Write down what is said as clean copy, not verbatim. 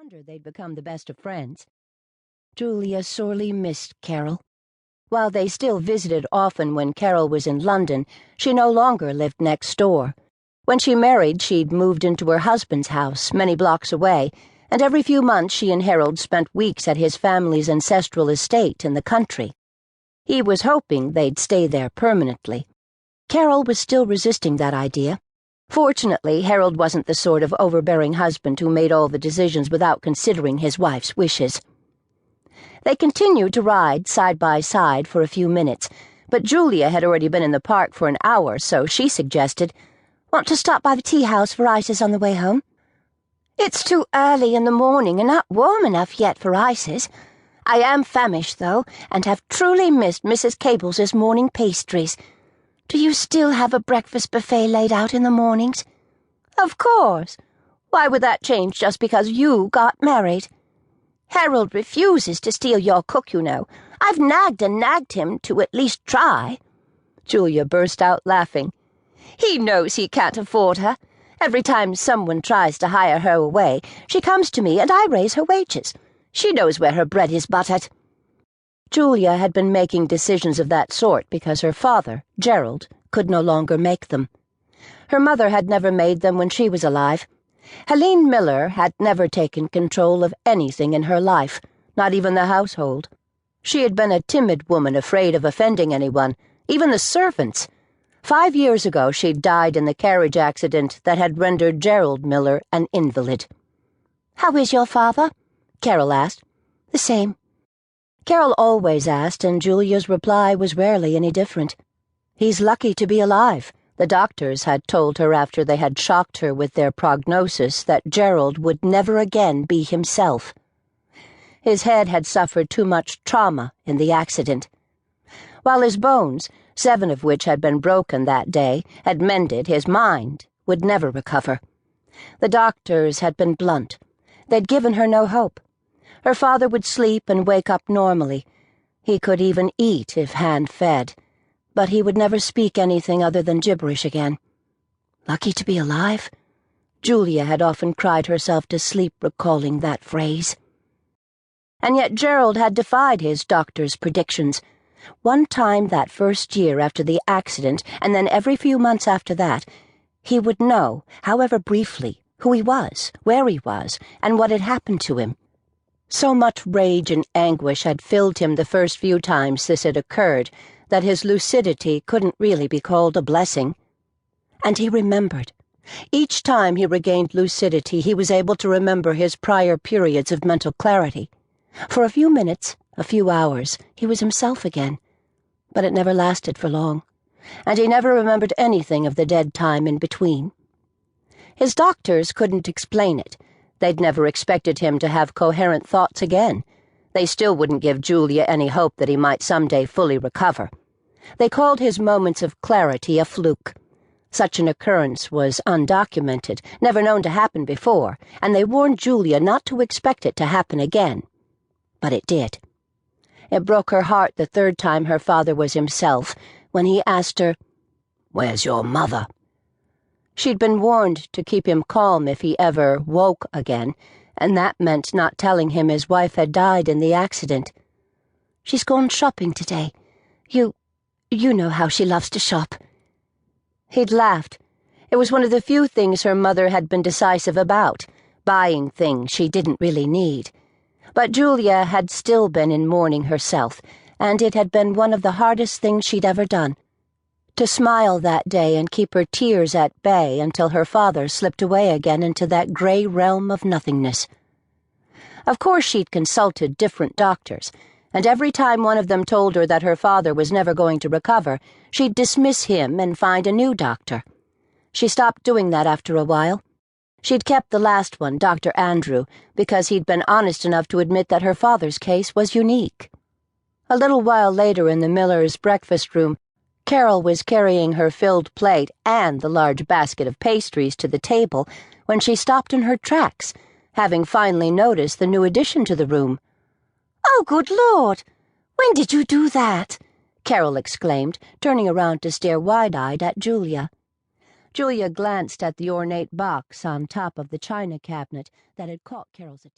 wonder they'd become the best of friends. Julia sorely missed Carol. While they still visited often when Carol was in London, she no longer lived next door. When she married, she'd moved into her husband's house, many blocks away, and every few months she and Harold spent weeks at his family's ancestral estate in the country. He was hoping they'd stay there permanently. Carol was still resisting that idea. Fortunately, Harold wasn't the sort of overbearing husband who made all the decisions without considering his wife's wishes. They continued to ride side by side for a few minutes, but Julia had already been in the park for an hour, so she suggested, "Want to stop by the tea house for ices on the way home?" "It's too early in the morning and not warm enough yet for ices. I am famished, though, and have truly missed Mrs. Cables's morning pastries. Do you still have a breakfast buffet laid out in the mornings?" "Of course. Why would that change just because you got married? Harold refuses to steal your cook, you know. I've nagged and nagged him to at least try." Julia burst out laughing. "He knows he can't afford her. Every time someone tries to hire her away, she comes to me and I raise her wages. She knows where her bread is buttered." Julia had been making decisions of that sort because her father, Gerald, could no longer make them. Her mother had never made them when she was alive. Helene Miller had never taken control of anything in her life, not even the household. She had been a timid woman afraid of offending anyone, even the servants. 5 years ago she'd died in the carriage accident that had rendered Gerald Miller an invalid. "How is your father?" Carol asked. "The same." Carol always asked, and Julia's reply was rarely any different. "He's lucky to be alive," the doctors had told her after they had shocked her with their prognosis that Gerald would never again be himself. His head had suffered too much trauma in the accident. While his bones, 7 of which had been broken that day, had mended, his mind would never recover. The doctors had been blunt. They'd given her no hope. Her father would sleep and wake up normally. He could even eat if hand-fed, but he would never speak anything other than gibberish again. Lucky to be alive? Julia had often cried herself to sleep recalling that phrase. And yet Gerald had defied his doctor's predictions. One time that first year after the accident, and then every few months after that, he would know, however briefly, who he was, where he was, and what had happened to him. So much rage and anguish had filled him the first few times this had occurred that his lucidity couldn't really be called a blessing. And he remembered. Each time he regained lucidity, he was able to remember his prior periods of mental clarity. For a few minutes, a few hours, he was himself again. But it never lasted for long, and he never remembered anything of the dead time in between. His doctors couldn't explain it. They'd never expected him to have coherent thoughts again. They still wouldn't give Julia any hope that he might someday fully recover. They called his moments of clarity a fluke. Such an occurrence was undocumented, never known to happen before, and they warned Julia not to expect it to happen again. But it did. It broke her heart the 3rd time her father was himself, when he asked her, "Where's your mother?" She'd been warned to keep him calm if he ever woke again, and that meant not telling him his wife had died in the accident. "She's gone shopping today. You know how she loves to shop." He'd laughed. It was one of the few things her mother had been decisive about, buying things she didn't really need. But Julia had still been in mourning herself, and it had been one of the hardest things she'd ever done. To smile that day and keep her tears at bay until her father slipped away again into that gray realm of nothingness. Of course she'd consulted different doctors, and every time one of them told her that her father was never going to recover, she'd dismiss him and find a new doctor. She stopped doing that after a while. She'd kept the last one, Dr. Andrew, because he'd been honest enough to admit that her father's case was unique. A little while later in the Millers' breakfast room, Carol was carrying her filled plate and the large basket of pastries to the table when she stopped in her tracks, having finally noticed the new addition to the room. "Oh, good Lord! When did you do that?" Carol exclaimed, turning around to stare wide-eyed at Julia. Julia glanced at the ornate box on top of the china cabinet that had caught Carol's attention.